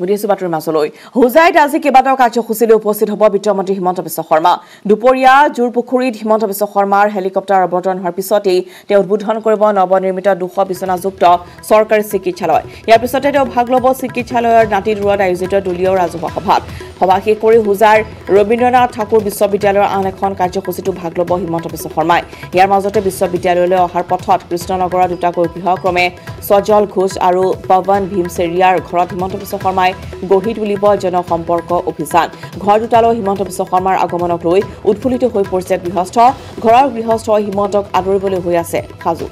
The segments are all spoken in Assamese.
মুদিছো বাতৰি মাছলৈ হুজাইত আজি কেইবাটাও কাৰ্যসূচীলৈ উপস্থিত হ'ব বিত্তমন্ত্ৰী হিমন্ত বিশ্ব শৰ্মা দুপৰীয়া জোৰপুখুৰীত হিমন্ত বিশ্ব শৰ্মাৰ হেলিকপ্টাৰ অৱতৰণ হোৱাৰ পিছতেই তেওঁ উদ্বোধন কৰিব নৱনিৰ্মিত 200 বিচনাযুক্ত চৰকাৰী চিকিৎসালয় ইয়াৰ পিছতে তেওঁ ভাগ ল'ব চিকিৎসালয়ৰ নাতিদুৰত আয়োজিত দলীয় ৰাজহুৱা সভাত সভা শেষ কৰি হুজাৰ ৰবীন্দ্ৰনাথ ঠাকুৰ বিশ্ববিদ্যালয়ৰ আন এখন কাৰ্যসূচীটো ভাগ ল'ব হিমন্ত বিশ্ব শৰ্মাই ইয়াৰ মাজতে বিশ্ববিদ্যালয়লৈ অহাৰ পথত কৃষ্ণনগৰৰ দুটাকৈ গৃহক্ৰমে সজল ঘোষ আৰু পৱন ভীমচেৰিয়াৰ ঘৰত হিমন্ত বিশ্ব শৰ্মাই গঢ়ি তুলিব জনসম্পৰ্ক অভিযান ঘৰ দুটালৈ হিমন্ত বিশ্ব শৰ্মাৰ আগমনক লৈ উৎফুল্লিত হৈ পৰিছে গৃহস্থ ঘৰৰ গৃহস্থ হিমন্তক আদৰিবলৈ হৈ আছে সাজু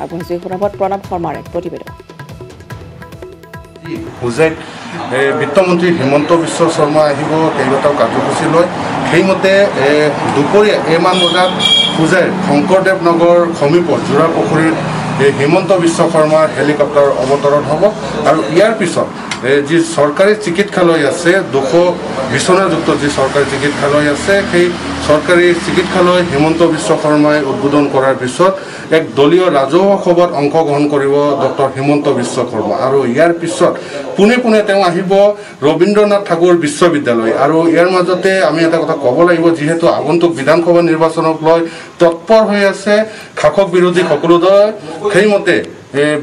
আগন্তুক খবৰত প্ৰণৱ শৰ্মাৰ এক প্ৰতিবেদন হুজাইত বিত্তমন্ত্ৰী হিমন্ত বিশ্ব শৰ্মা আহিব কেইবাটাও কাৰ্যসূচী লৈ সেইমতে দুপৰীয়া এমান বজাত হুজাইৰ শংকৰদেৱ নগৰ সমীপত জোৰাপুখুৰীত হিমন্ত বিশ্ব শৰ্মাৰ হেলিকপ্টাৰ অৱতৰণ হ'ব আৰু ইয়াৰ পিছত যি চৰকাৰী চিকিৎসালয় আছে 200 বিচনাযুক্ত যি চৰকাৰী চিকিৎসালয় আছে সেই চৰকাৰী চিকিৎসালয় হিমন্ত বিশ্ব শৰ্মাই উদ্বোধন কৰাৰ পিছত এক দলীয় ৰাজহুৱা সভাত অংশগ্ৰহণ কৰিব ডক্টৰ হিমন্ত বিশ্ব শৰ্মা আৰু ইয়াৰ পিছত পুনে পুনে তেওঁ আহিব ৰবীন্দ্ৰনাথ ঠাকুৰ বিশ্ববিদ্যালয় আৰু ইয়াৰ মাজতে আমি এটা কথা ক'ব লাগিব যিহেতু আগন্তুক বিধানসভা নিৰ্বাচনক লৈ তৎপৰ হৈ আছে শাসক বিৰোধী সকলো দল সেইমতে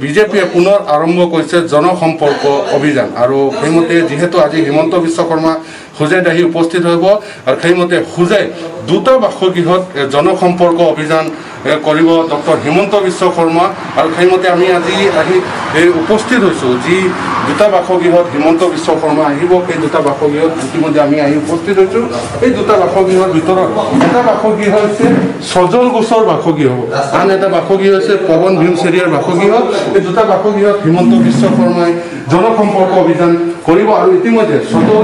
বিজেপিয়ে পুনৰ আৰম্ভ কৰিছে জনসম্পৰ্ক অভিযান আৰু সেইমতে যিহেতু আজি হিমন্ত বিশ্ব শৰ্মা হুজাইত আহি উপস্থিত হ'ব আৰু সেইমতে হুজাইত দুটা বাসগৃহত জনসম্পৰ্ক অভিযান কৰিব ডক্টৰ হিমন্ত বিশ্ব শৰ্মা আৰু সেইমতে আমি আজি আহি উপস্থিত হৈছোঁ যি দুটা বাসগৃহত হিমন্ত বিশ্ব শৰ্মা আহিব সেই দুটা বাসগৃহত ইতিমধ্যে আমি আহি উপস্থিত হৈছোঁ এই দুটা বাসগৃহৰ ভিতৰত এটা বাসগৃহ হৈছে সজল ঘোষৰ বাসগৃহ আন এটা বাসগৃহ হৈছে পৱন ভীমচেৰিয়াৰ বাসগৃহ এই দুটা বাসগৃহত হিমন্ত বিশ্ব শৰ্মাই জনসম্পৰ্ক অভিযান কৰিব আৰু ইতিমধ্যে সজল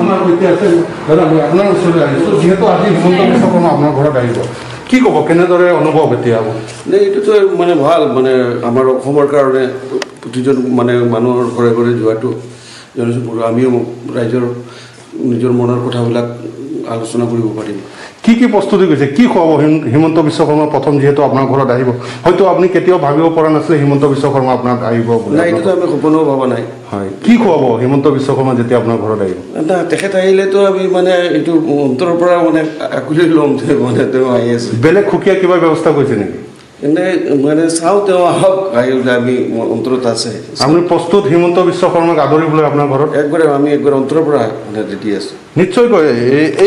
আমাৰ সৈতে আছে দাদা মই আপোনাৰ ওচৰলৈ আহিছোঁ যিহেতু আজি হিমন্ত বিশ্ব শৰ্মা আপোনাৰ ঘৰত আহিব কি ক'ব কেনেদৰে অনুভৱ এতিয়া হ'ব এইটোতো মানে ভাল মানে আমাৰ অসমৰ কাৰণে প্ৰতিজন মানে মানুহৰ ঘৰে ঘৰে যোৱাটো আমিও ৰাইজৰ নিজৰ মনৰ কথাবিলাক আলোচনা কৰিব পাৰিম কি প্ৰস্তুতি কৰিছে কি খুৱাব হিমন্ত বিশ্ব শৰ্মা প্ৰথম যিহেতু আপোনাৰ ঘৰত আহিব হয়তো আপুনি কেতিয়াও ভাবিব পৰা নাছিলে হিমন্ত বিশ্ব শৰ্মা আপোনাৰ আহিব বুলি এইটোতো আমি সপোনো ভবা নাই হয় কি খুৱাব হিমন্ত বিশ্ব শৰ্মা যেতিয়া আপোনাৰ ঘৰত আহিব তেখেত আহিলেতো আমি মানে এইটো অন্তৰৰ পৰা মানে আকুলি ল'ম মানে তেওঁ আহি আছে বেলেগ সুকীয়া কিবা ব্যৱস্থা কৰিছে নেকি এনে মানে চাওঁ তেওঁ আহক আহিলে আমি অন্তৰত আছে আমি প্ৰস্তুত হিমন্ত বিশ্ব শৰ্মাক আদৰিবলৈ আপোনাৰ ঘৰত আমি একবাৰ অন্তৰৰ পৰা মানে ৰেডি আছোঁ নিশ্চয়কৈ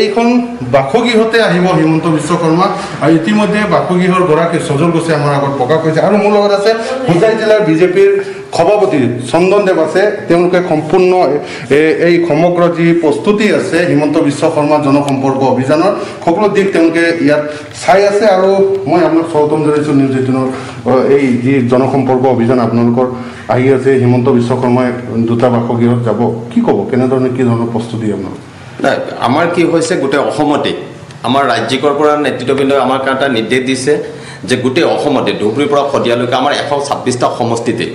এইখন বাসগৃহতে আহিব হিমন্ত বিশ্ব শৰ্মা আৰু ইতিমধ্যে বাসগৃহৰ গৰাকী সজল ঘোষে আমাৰ আগত প্ৰকাশ কৰিছে আৰু মোৰ লগত আছে হুজাই জিলাৰ বিজেপিৰ সভাপতি চন্দন দেৱ আছে তেওঁলোকে সম্পূৰ্ণ এই সমগ্ৰ যি প্ৰস্তুতি আছে হিমন্ত বিশ্ব শৰ্মা জনসম্পৰ্ক অভিযানৰ সকলো দিশ তেওঁলোকে ইয়াত চাই আছে আৰু মই আপোনাক স্বাগতম জনাইছোঁ নিউজ 18ৰ এই যি জনসম্পৰ্ক অভিযান আপোনালোকৰ আহি আছে হিমন্ত বিশ্ব শৰ্মাই দুটা বাসগৃহত যাব কি ক'ব কেনেধৰণে কি ধৰণৰ প্ৰস্তুতি আপোনালোক আমাৰ কি হৈছে গোটেই অসমতে আমাৰ ৰাজ্যিকৰ পৰা নেতৃত্ববৃন্দই আমাক এটা নিৰ্দেশ দিছে যে গোটেই অসমতে ধুবুৰীৰ পৰা শদিয়ালৈকে আমাৰ 126টা সমষ্টিতে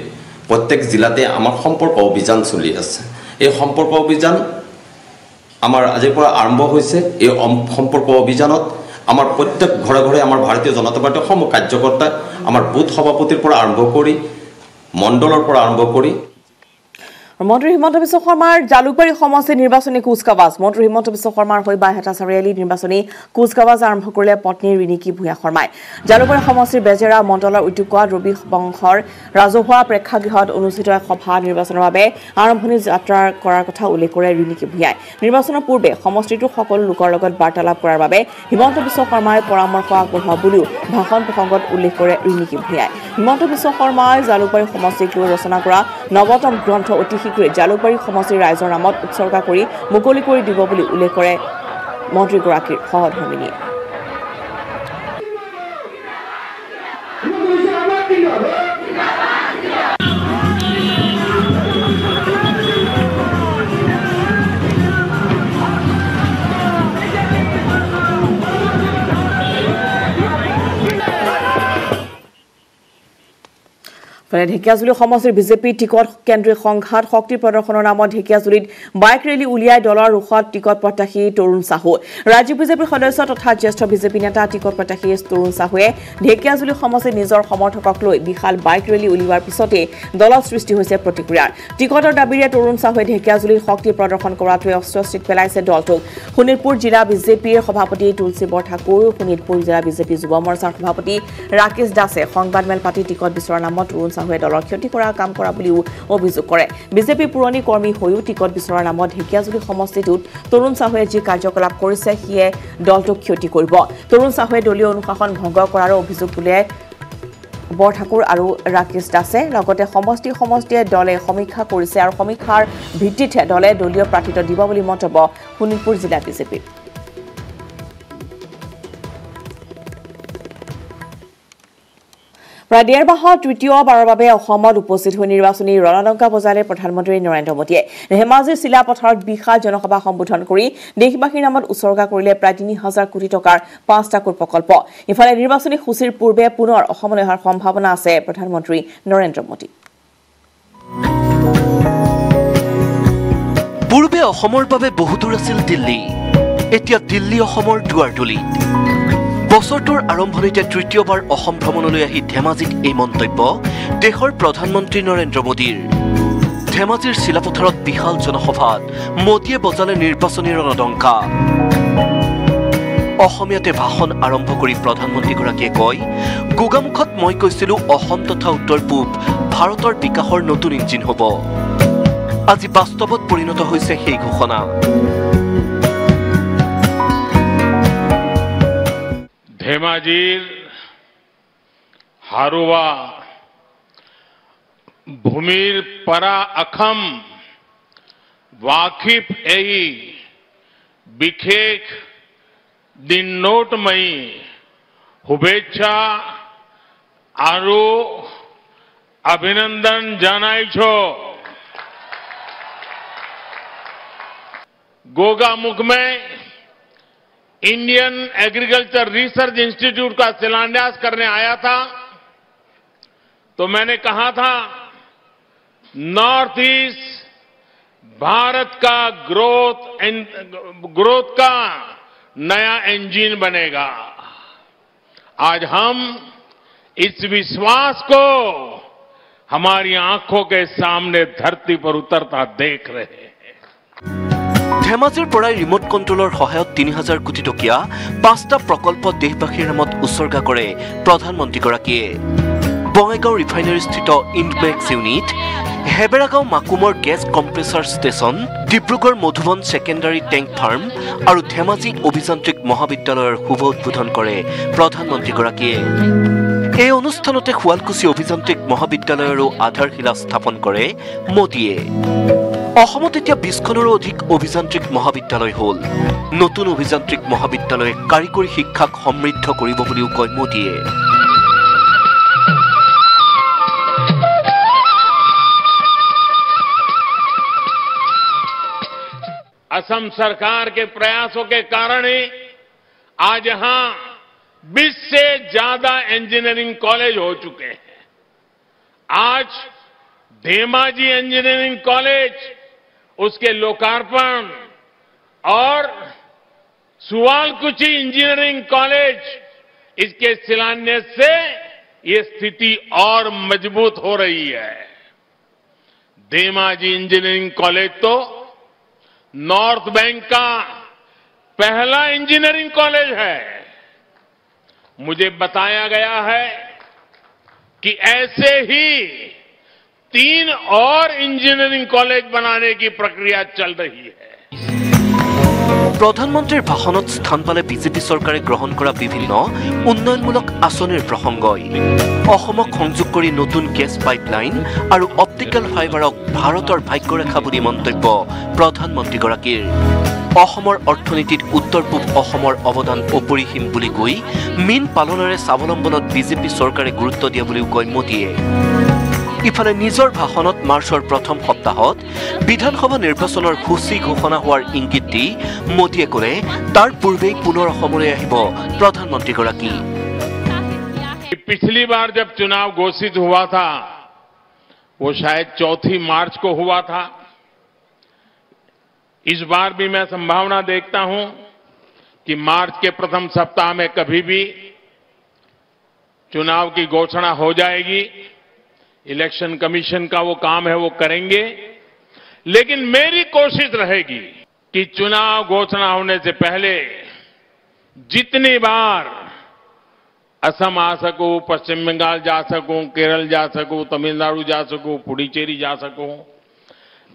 প্ৰত্যেক জিলাতে আমাৰ সম্পৰ্ক অভিযান চলি আছে এই সম্পৰ্ক অভিযান আমাৰ আজিৰ পৰা আৰম্ভ হৈছে এই সম্পৰ্ক অভিযানত আমাৰ প্ৰত্যেক ঘৰে ঘৰে আমাৰ ভাৰতীয় জনতা পাৰ্টিৰ সমূহ কাৰ্যকৰ্তা আমাৰ বুথ সভাপতিৰ পৰা আৰম্ভ কৰি মণ্ডলৰ পৰা আৰম্ভ কৰি মন্ত্ৰী হিমন্ত বিশ্ব শৰ্মাৰ জালুকবাৰী সমষ্টিৰ নিৰ্বাচনী কুচকাৱাজ মন্ত্ৰী হিমন্ত বিশ্ব শৰ্মাৰ হৈ বাইহাটা চাৰিআলি নিৰ্বাচনী কুচকাৱাজ আৰম্ভ কৰিলে পত্নী ৰিণিকী ভূঞা শৰ্মাই জালুকবাৰী সমষ্টিৰ বেজেৰা মণ্ডলৰ উদ্যোগত ৰবি বংশৰ ৰাজহুৱা প্ৰেক্ষাগৃহত অনুষ্ঠিত এক সভা নিৰ্বাচনৰ বাবে আৰম্ভণি যাত্ৰা কৰাৰ কথা উল্লেখ কৰে ৰিণিকী ভূঞাই নিৰ্বাচনৰ পূৰ্বে সমষ্টিটোৰ সকলো লোকৰ লগত বাৰ্তালাপ কৰাৰ বাবে হিমন্ত বিশ্ব শৰ্মাই পৰামৰ্শ আগবঢ়োৱা বুলিও ভাষণ প্ৰসংগত উল্লেখ কৰে ৰিণিকী ভূঞাই হিমন্ত বিশ্ব শৰ্মাই জালুকবাৰী সমষ্টিক লৈ ৰচনা কৰা নৱতম গ্ৰন্থ অতি শীঘ্ৰে জালুকবাৰী সমষ্টিৰ ৰাইজৰ নামত উৎসৰ্গা কৰি মুকলি কৰি দিব বুলি উল্লেখ কৰে মন্ত্ৰীগৰাকীৰ সহধৰ্মিনীয়ে ইফালে ঢেকিয়াজুলি সমষ্টিৰ বিজেপি টিকট কেন্দ্ৰীয় সংঘাত শক্তি প্ৰদৰ্শনৰ নামত ঢেকিয়াজুলিত বাইক ৰেলী উলিয়াই দলৰ ৰুখত টিকট প্ৰত্যাশী তৰুণ সাহু ৰাজ্য বিজেপিৰ সদস্য তথা জ্যেষ্ঠ বিজেপি নেতা টিকট প্ৰত্যাশী তৰুণ সাহুৱে ঢেকিয়াজুলি সমষ্টিত নিজৰ সমৰ্থকক লৈ বিশাল বাইক ৰেলী উলিওৱাৰ পিছতে দলত সৃষ্টি হৈছে প্ৰতিক্ৰিয়াৰ টিকটৰ দাবীৰে তৰুণ সাহুৱে ঢেকিয়াজুলিত শক্তি প্ৰদৰ্শন কৰাটোৱে অস্বস্তিত পেলাইছে দলটোক শোণিতপুৰ জিলা বিজেপিৰ সভাপতি তুলসী বৰঠাকুৰ শোণিতপুৰ জিলা বিজেপি যুৱ মৰ্চাৰ সভাপতি ৰাকেশ দাসে সংবাদমেল পাতি টিকট বিচৰাৰ নামত তৰুণ সাহুৱে দলৰ ক্ষতি কৰা কাম কৰা বুলিও অভিযোগ কৰে বিজেপি পুৰণি কৰ্মী হৈও টিকট বিচৰাৰ নামত ঢেকিয়াজুলি সমষ্টিটোত তৰুণ সাহুৱে যি কাৰ্যকলাপ কৰিছে সিয়ে দলটোক ক্ষতি কৰিব তৰুণ সাহুৱে দলীয় অনুশাসন ভংগ কৰাৰ অভিযোগ তোলে বৰঠাকুৰ আৰু ৰাকেশ দাসে লগতে সমষ্টিয়ে দলে সমীক্ষা কৰিছে আৰু সমীক্ষাৰ ভিত্তিতে দলে দলীয় প্ৰাৰ্থিত্ব দিব বুলি মন্তব্য শোণিতপুৰ জিলা বিজেপি প্ৰায় ডেৰ মাহত তৃতীয়বাৰৰ বাবে অসমত উপস্থিত হৈ নিৰ্বাচনী ৰণডংকা বজালে প্ৰধানমন্ত্ৰী নৰেন্দ্ৰ মোদীয়ে ধেমাজিৰ চিলাপথাৰত বিশাল জনসভা সম্বোধন কৰি দেশবাসীৰ নামত উৎসৰ্গা কৰিলে প্ৰায় ৩,০০০ কোটি টকাৰ ৫টা প্ৰকল্প ইফালে নিৰ্বাচনী সূচীৰ পূৰ্বে পুনৰ অসমলৈ অহাৰ সম্ভাৱনা আছে প্ৰধানমন্ত্ৰী নৰেন্দ্ৰ মোদী পূৰ্বে অসমৰ বাবে বহুদূৰ আছিল দিল্লী এতিয়া দিল্লী অসমৰ দুৱাৰদলিত বছৰটোৰ আৰম্ভণিতে তৃতীয়বাৰ অসম ভ্ৰমণলৈ আহি ধেমাজিত এই মন্তব্য দেশৰ প্ৰধানমন্ত্ৰী নৰেন্দ্ৰ মোদীৰ ধেমাজিৰ চিলাপথাৰত বিশাল জনসভাত মোদীয়ে বজালে নিৰ্বাচনী ৰণডংকা অসমীয়াতে ভাষণ আৰম্ভ কৰি প্ৰধানমন্ত্ৰীগৰাকীয়ে কয় গোগামুখত মই কৈছিলো অসম তথা উত্তৰ পূব ভাৰতৰ বিকাশৰ নতুন ইঞ্জিন হ'ব আজি বাস্তৱত পৰিণত হৈছে সেই ঘোষণা धेमाजीर हारुवा भूमिर परा अखम वाकिफ एई बिखेक दिन नोटमयी शुभेच्छा आरु अभिनंदन जानाइछो गोगामुख में इंडियन एग्रीकल्चर रिसर्च इंस्टीट्यूट का शिलान्यास करने आया था तो मैंने कहा था नॉर्थ ईस्ट भारत का ग्रोथ का नया इंजन बनेगा आज हम इस विश्वास को हमारी आंखों के सामने धरती पर उतरता देख रहे हैं ধেমাজিৰ পৰাই ৰিমোট কণ্ট্ৰলৰ সহায়ত ৩,০০০ কোটি টকীয়া ৫টা প্ৰকল্প দেশবাসীৰ নামত উৎসৰ্গা কৰে প্ৰধানমন্ত্ৰীগৰাকীয়ে বঙাইগাঁও ৰিফাইনাৰীস্থিত ইণ্ডমেক্স ইউনিট হেবেৰাগাঁও মাকুমৰ gas compressor station Dibrugarh Madhuban secondary tank farm আৰু ধেমাজি অভিযান্ত্ৰিক মহাবিদ্যালয়ৰ শুভ উদ্বোধন কৰে প্ৰধানমন্ত্ৰীগৰাকীয়ে এই অনুষ্ঠানতে শুৱালকুছি অভিযান্ত্ৰিক মহাবিদ্যালয়ৰো আধাৰশিলা স্থাপন কৰে মোদীয়ে অসমত এতিয়া ২০খনৰো অধিক অভিযান্ত্ৰিক মহাবিদ্যালয় হ'ল নতুন অভিযান্ত্ৰিক মহাবিদ্যালয়ে কাৰিকৰী শিক্ষাক সমৃদ্ধ কৰিব বুলিও কয় মোদীয়ে असम सरकार के प्रयासों के कारण ही आज यहां 20 से ज्यादा इंजीनियरिंग कॉलेज हो चुके हैं आज धेमाजी इंजीनियरिंग कॉलेज उसके लोकार्पण और सुवालकुची इंजीनियरिंग कॉलेज इसके शिलान्यास से ये स्थिति और मजबूत हो रही है धेमाजी इंजीनियरिंग कॉलेज तो नॉर्थ बैंक का पहला इंजीनियरिंग कॉलेज है मुझे बताया गया है कि ऐसे ही 3 और इंजीनियरिंग कॉलेज बनाने की प्रक्रिया चल रही है প্ৰধানমন্ত্ৰীৰ ভাষণত স্থান পালে বিজেপি চৰকাৰে গ্ৰহণ কৰা বিভিন্ন উন্নয়নমূলক আঁচনিৰ প্ৰসংগই অসমক সংযোগ কৰি নতুন গেছ পাইপলাইন আৰু অপটিকেল ফাইবাৰক ভাৰতৰ ভাগ্যৰেখা বুলি মন্তব্য প্ৰধানমন্ত্ৰীগৰাকীৰ অসমৰ অৰ্থনীতিত উত্তৰ পূব অসমৰ অৱদান অপৰিসীম বুলি কৈ মীন পালনেৰে স্বাৱলম্বনত বিজেপি চৰকাৰে গুৰুত্ব দিয়া বুলিও কয় মোদীয়ে ইফালে নিজৰ ভাষণত মাৰ্চৰ প্ৰথম সপ্তাহত বিধানসভা নিৰ্বাচনৰ সূচী ঘোষণা হোৱাৰ ইংগিত দি মোদীয়ে ক'লে তাৰ পূৰ্বেই পুনৰ অসমলৈ আহিব প্ৰধানমন্ত্ৰীগৰাকী पिछली बार जब चुनाव घोषित हुआ था वो शायद 4 मार्च को हुआ था। इस बार भी मैं संभावना देखता हूं कि मार्च के प्रथम सप्ताह में कभी भी चुनाव की घोषणा हो जाएगी। इलेक्शन कमीशन का वो काम है, वो करेंगे। लेकिन मेरी कोशिश रहेगी कि चुनाव घोषणा होने से पहले जितनी बार असम आ सकूं, पश्चिम बंगाल जा सकूं, केरल जा सकूं, तमिलनाडु जा सकूं, पुडुचेरी जा सकूं,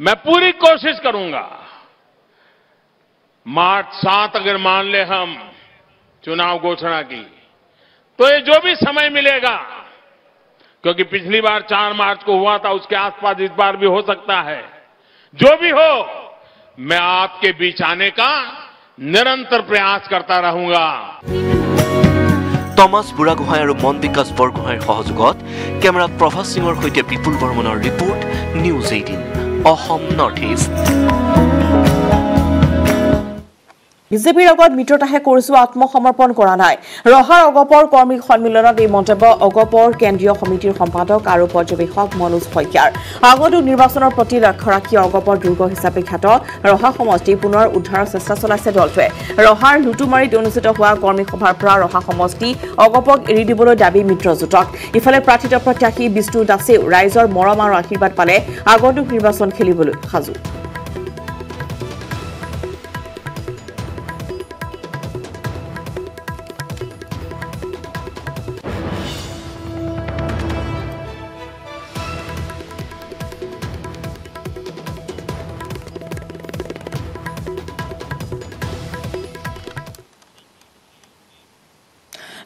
मैं पूरी कोशिश करूंगा। मार्च 7 अगर मान ले हम चुनाव घोषणा की, तो ये जो भी समय मिलेगा, क्योंकि पिछली बार 4 मार्च को हुआ था, उसके आसपास इस बार भी हो सकता है, जो भी हो, मैं आपके बीच आने का निरंतर प्रयास करता रहूंगा। টমাছ বুঢ়াগোহাঁই আৰু মন বিকাশ বৰগোহাঁইৰ সহযোগত কেমেৰাত প্ৰভাস সিঙৰ সৈতে বিপুল বৰ্মনৰ report, news 18 Assam north east. বিজেপিৰ লগত মিত্ৰতাহে কৰিছো, আত্মসমৰ্পণ কৰা নাই। ৰহাৰ অগপৰ কৰ্মী সন্মিলনত এই মন্তব্য অগপৰ কেন্দ্ৰীয় সমিতিৰ সম্পাদক আৰু পৰ্যবেক্ষক মনোজ শইকীয়াৰ। আগন্তুক নিৰ্বাচনৰ প্ৰতি লক্ষ্য ৰাখি অগপৰ দুৰ্গ হিচাপে খ্যাত ৰহা সমষ্টি পুনৰ উদ্ধাৰৰ চেষ্টা চলাইছে দলটোৱে। ৰহাৰ লুটুমাৰীত অনুষ্ঠিত হোৱা কৰ্মী সভাৰ পৰা ৰহা সমষ্টি অগপক এৰি দিবলৈ দাবী মিত্ৰজোঁটক। ইফালে প্ৰাৰ্থিত প্ৰত্যাশী বিষ্ণু দাসেও ৰাইজৰ মৰম আৰু আশীৰ্বাদ পালে আগন্তুক নিৰ্বাচন খেলিবলৈ সাজু।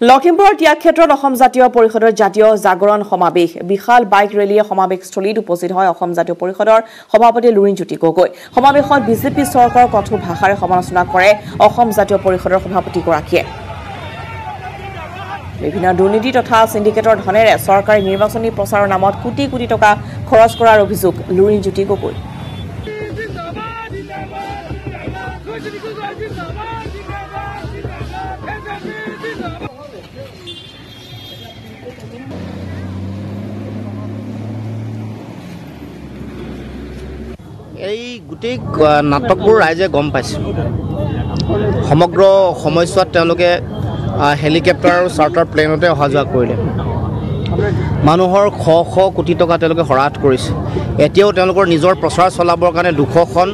লখিমপুৰৰ ত্যাগক্ষেত্ৰত অসম জাতীয় পৰিষদৰ জাতীয় জাগৰণ সমাৱেশ। বিশাল বাইক ৰেলীয়ে সমাৱেশস্থলীত উপস্থিত হয় অসম জাতীয় পৰিষদৰ সভাপতি লুৰিণজ্যোতি গগৈ। সমাৱেশত বিজেপি চৰকাৰৰ কঠোৰ ভাষাৰে সমালোচনা কৰে অসম জাতীয় পৰিষদৰ সভাপতিগৰাকীয়ে। বিভিন্ন দুৰ্নীতি তথা সিন্ডিকেটৰ ধনেৰে চৰকাৰী নিৰ্বাচনী প্ৰচাৰৰ নামত কোটি কোটি টকা খৰচ কৰাৰ অভিযোগ লুৰিণজ্যোতি গগৈ। এই গোটেই নাটকবোৰ ৰাইজে গম পাইছে। সমগ্ৰ সময়ছোৱাত তেওঁলোকে হেলিকপ্টাৰ আৰু চাৰ্টাৰ প্লেনতে অহা যোৱা কৰিলে। মানুহৰ শ শ কোটি টকা তেওঁলোকে হৰাট কৰিছে। এতিয়াও তেওঁলোকৰ নিজৰ প্ৰচাৰ চলাবৰ কাৰণে 200খন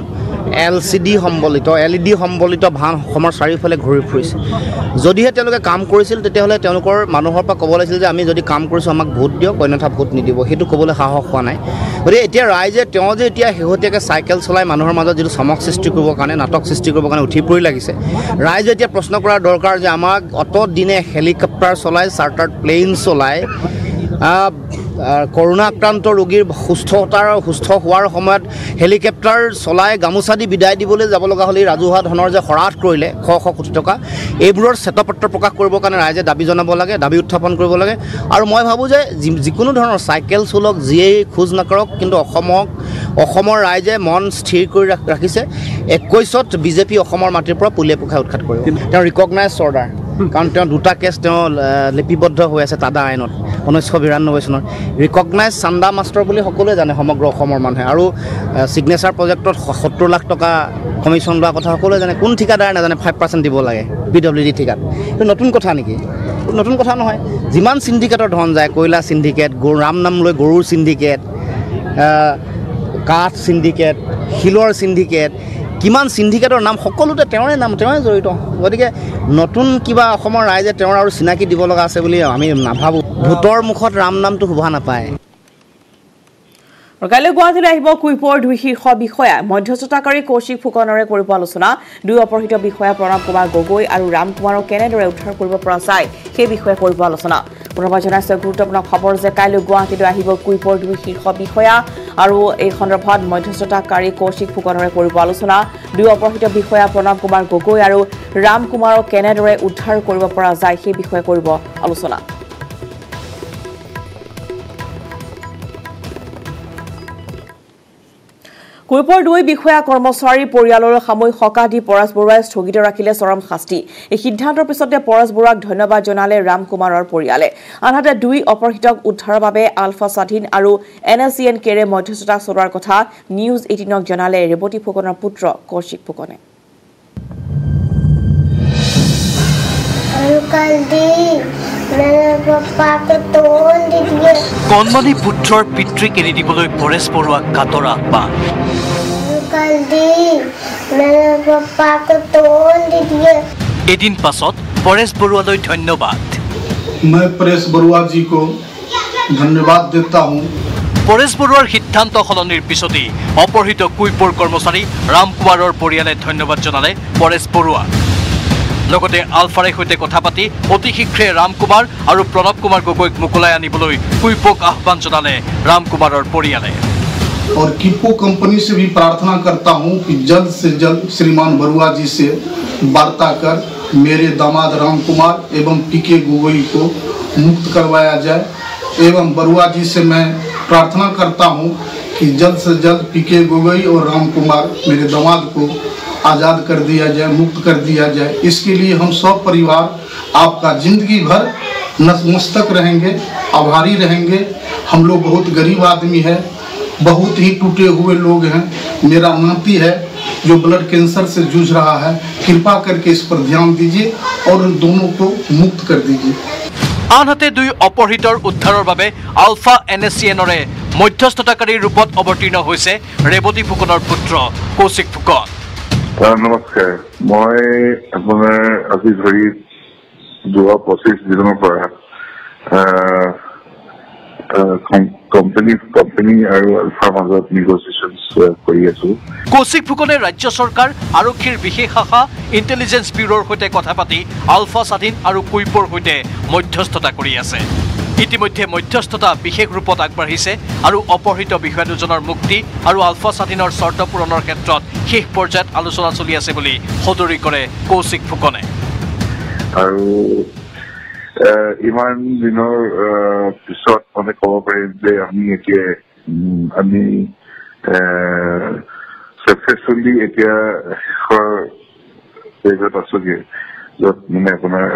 LCD সম্বলিত LED সম্বলিত ভান অসমৰ চাৰিওফালে ঘূৰি ফুৰিছে। যদিহে তেওঁলোকে কাম কৰিছিল তেতিয়াহ'লে তেওঁলোকৰ মানুহৰ পৰা ক'ব লাগিছিল যে আমি যদি কাম কৰিছোঁ আমাক ভোট দিয়ক, অন্যথা ভোট নিদিব। সেইটো ক'বলৈ সাহস হোৱা নাই। গতিকে এতিয়া ৰাইজে তেওঁ যে এতিয়া শেহতীয়াকৈ চাইকেল চলাই মানুহৰ মাজত যিটো চমক সৃষ্টি কৰিবৰ কাৰণে, নাটক সৃষ্টি কৰিবৰ কাৰণে উঠি পৰি লাগিছে, ৰাইজে এতিয়া প্ৰশ্ন কৰাৰ দৰকাৰ যে আমাক অত দিনে হেলিকপ্টাৰ চলাই, চাৰ্টাৰ প্লেইন চলাই, কৰোণা আক্ৰান্ত ৰোগীৰ সুস্থ হোৱাৰ সময়ত হেলিকপ্টাৰ চলাই গামোচা দি বিদায় দিবলৈ যাব লগা হ'লে ৰাজহুৱা ধনৰ যে হৰাট কৰিলে শ শ কোটি টকা, এইবোৰৰ শ্বেতপত্ৰ প্ৰকাশ কৰিবৰ কাৰণে ৰাইজে দাবী জনাব লাগে, দাবী উত্থাপন কৰিব লাগে। আৰু মই ভাবোঁ যে যিকোনো ধৰণৰ চাইকেল চলক, যিয়েই খোজ নকৰক, কিন্তু অসমৰ ৰাইজে মন স্থিৰ কৰি ৰাখিছে 21ত বিজেপি অসমৰ মাটিৰ পৰা পুলিয়ে পোখাই উৎখাত কৰিব। তেওঁ ৰিকগনাইজ অৰ্ডাৰ, কাৰণ তেওঁ 2টা কেছ তেওঁ লিপিবদ্ধ হৈ আছে তাদা আইনত 1992 চনৰ। ৰিকগনাইজ চান্দা মাষ্টৰ বুলি সকলোৱে জানে সমগ্ৰ অসমৰ মানুহে। আৰু ছিগনেচাৰ প্ৰজেক্টত 70 লাখ টকা কমিশ্যন লোৱাৰ কথা সকলোৱে জানে। কোন ঠিকাদাৰে নাজানে 5% দিব লাগে PWD ঠিকাত? এইটো নতুন কথা নেকি? নতুন কথা নহয়। যিমান চিণ্ডিকেটৰ ধন যায়, কয়লা চিণ্ডিকেট, ৰাম নাম লৈ গৰুৰ চিণ্ডিকেট, কাঠ চিণ্ডিকেট, শিলৰ চিণ্ডিকেট, কিমান চিণ্ডিকেটৰ নাম, সকলোতে তেওঁৰে নাম, তেওঁৰে জড়িত। গতিকে নতুন কিবা অসমৰ ৰাইজে তেওঁৰ আৰু চিনাকি দিব লগা আছে বুলি আমি নাভাবোঁ। ভোটৰ মুখত ৰাম নামটো শোভা নাপায়। কাইলৈ গুৱাহাটীলৈ আহিব কুইপৰ 2 শীৰ্ষ বিষয়া। মধ্যস্থতাকাৰী কৌশিক ফুকনৰে কৰিব আলোচনা। 2 অপহৃত বিষয়া প্ৰণৱ কুমাৰ গগৈ আৰু ৰাম কুমাৰক কেনেদৰে উদ্ধাৰ কৰিব পৰা যায় সেই বিষয়ে কৰিব আলোচনা। পুনৰবাৰ জনাইছে গুৰুত্বপূৰ্ণ খবৰ যে কাইলৈ গুৱাহাটীলৈ আহিব কুইপৰ 2 শীৰ্ষ বিষয়া আৰু এই সন্দৰ্ভত মধ্যস্থতাকাৰী কৌশিক ফুকনৰে কৰিব আলোচনা। 2 অপহৃত বিষয়া প্ৰণৱ কুমাৰ গগৈ আৰু ৰাম কুমাৰক কেনেদৰে উদ্ধাৰ কৰিব পৰা যায় সেই বিষয়ে কৰিব আলোচনা। কুইপৰ 2 বিষয়া কৰ্মচাৰী পৰিয়ালৰ সাময়িক সকাহ দি পৰাজ বৰুৱাই স্থগিত ৰাখিলে চৰম শাস্তি এই সিদ্ধান্তৰ পিছতে পৰাজ বৰুৱাক ধন্যবাদ জনালে ৰাম কুমাৰৰ পৰিয়ালে আনহাতে 2 অপহৃতক উদ্ধাৰৰ বাবে আলফা স্বাধীন আৰু NSCN কেৰে মধ্যস্থতা চলোৱাৰ কথা নিউজ 18ক জনালে ৰেৱতী ফুকনৰ পুত্ৰ কৌশিক ফুকনে কণমানি পুত্ৰৰ পিতৃক এৰি দিবলৈ পৰেশ বৰুৱাক কাতৰ আহ্বান এদিন পাছত পৰেশ বৰুৱালৈ ধন্যবাদ मैं परेश बरुआ जी को धन्यवाद देता हूं পৰেশ বৰুৱাৰ সিদ্ধান্ত সলনিৰ পিছতেই অপহৃত কুইপৰ কৰ্মচাৰী ৰাম কুমাৰৰ পৰিয়ালে ধন্যবাদ জনালে পৰেশ বৰুৱা লগতে আলফাৰে সৈতে কথা পাতি অতি শীঘ্ৰে ৰাম কুমাৰ আৰু প্ৰণৱ কুমাৰ গগৈক মুকলাই আনিবলৈ কুইপক আহ্বান জনালে ৰাম কুমাৰৰ পৰিয়ালে और किपो कंपनी से भी प्रार्थना करता हूं कि जल्द से जल्द श्रीमान बरुआ जी से वार्ता कर मेरे दामाद राम कुमार एवं पीके गोगोई को मुक्त करवाया जाए एवं बरुआ जी से मैं प्रार्थना करता हूं कि जल्द से जल्द पीके गोगोई और राम कुमार मेरे दामाद को आज़ाद कर दिया जाए मुक्त कर दिया जाए इसके लिए हम सब परिवार आपका जिंदगी भर नतमस्तक रहेंगे आभारी रहेंगे हम लोग बहुत गरीब आदमी है बहुत ही टूटे हुए लोग हैं मेरा नाती है जो ब्लड कैंसर से जूझ रहा है कृपा करके इस पर ध्यान दीजिए और उन दोनों को मुक्त कर दीजिए আনহাতে 2 অপহৃতৰ উদ্ধাৰৰ বাবে আলফা NSCNৰে মধ্যস্থতাকাৰী ৰূপত অৱতীৰ্ণ হৈছে ৰেৱতী ফুকনৰ পুত্ৰ কৌশিক ফুকন নমস্কাৰ মই আপোনাৰ আজি ধৰি 25 দিনৰ পৰা কোম্পানী আৰু আলফাৰ মাজত নেগোচিয়েশ্যনছ কৰি আছো কৌশিক ফুকনে ৰাজ্য চৰকাৰ আৰক্ষীৰ বিশেষ শাখা ইন্টেলিজেন্স ব্যুৰোৰ সৈতে কথা পাতি আলফা স্বাধীন আৰু কুইপৰ সৈতে মধ্যস্থতা কৰি আছে ইতিমধ্যে মধ্যস্থতা বিশেষ ৰূপত আগবাঢ়িছে আৰু অপহৃত বিষয়া দুজনৰ মুক্তি আৰু আলফা স্বাধীনৰ চৰ্ত পূৰণৰ ক্ষেত্ৰত শেষ পৰ্যায়ত আলোচনা চলি আছে বুলি সদৰি কৰে কৌশিক ফুকনে আৰু ইমান দিনৰ পিছত মানে ক'ব পাৰিম যে আমি সাকসেসফুলি এতিয়া শেষত আছোগে য'ত মানে আপোনাৰ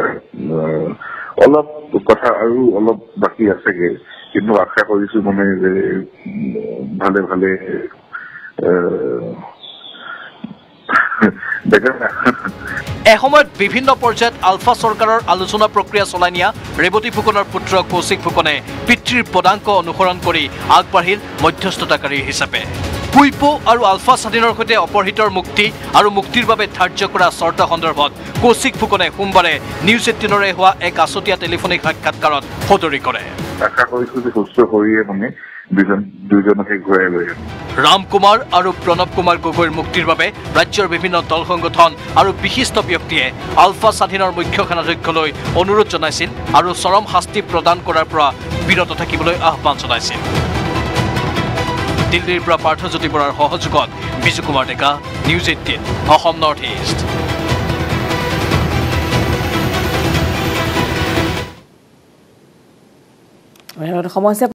অলপ কথা আৰু অলপ বাকী আছেগে কিন্তু আশা কৰিছো মানে যে ভালে ভালে এসময়ত বিভিন্ন পৰ্যায়ত আলফা চৰকাৰৰ আলোচনা প্ৰক্ৰিয়া চলাই নিয়া ৰেৱতী ফুকনৰ পুত্ৰ কৌশিক ফুকনে পিতৃৰ পদাংক অনুসৰণ কৰি আগবাঢ়িল মধ্যস্থতাকাৰী হিচাপে কুইপো আৰু আলফা স্বাধীনৰ সৈতে অপহৃতৰ মুক্তি আৰু মুক্তিৰ বাবে ধাৰ্য কৰা চৰ্ত সন্দৰ্ভত কৌশিক ফুকনে সোমবাৰে নিউজ 18ৰে হোৱা এক আছতীয়া টেলিফোনিক সাক্ষাৎকাৰত সদৰি কৰে আশা কৰিছো যে সুস্থ হৈয়ে মানে দুজনকে ঘূৰাই লৈ ৰাম কুমাৰ আৰু প্ৰণৱ কুমাৰ গগৈৰ মুক্তিৰ বাবে ৰাজ্যৰ বিভিন্ন দল সংগঠন আৰু বিশিষ্ট ব্যক্তিয়ে আলফা স্বাধীনৰ মুখ্য সেনাধ্যক্ষলৈ অনুৰোধ জনাইছিল আৰু চৰম শাস্তি প্ৰদান কৰাৰ পৰা বিৰত থাকিবলৈ আহ্বান জনাইছিল দিল্লীৰ পৰা পাৰ্থজ্যোতি বৰাৰ সহযোগত Biju Kumar Deka news 18 Assam north east সমস্যা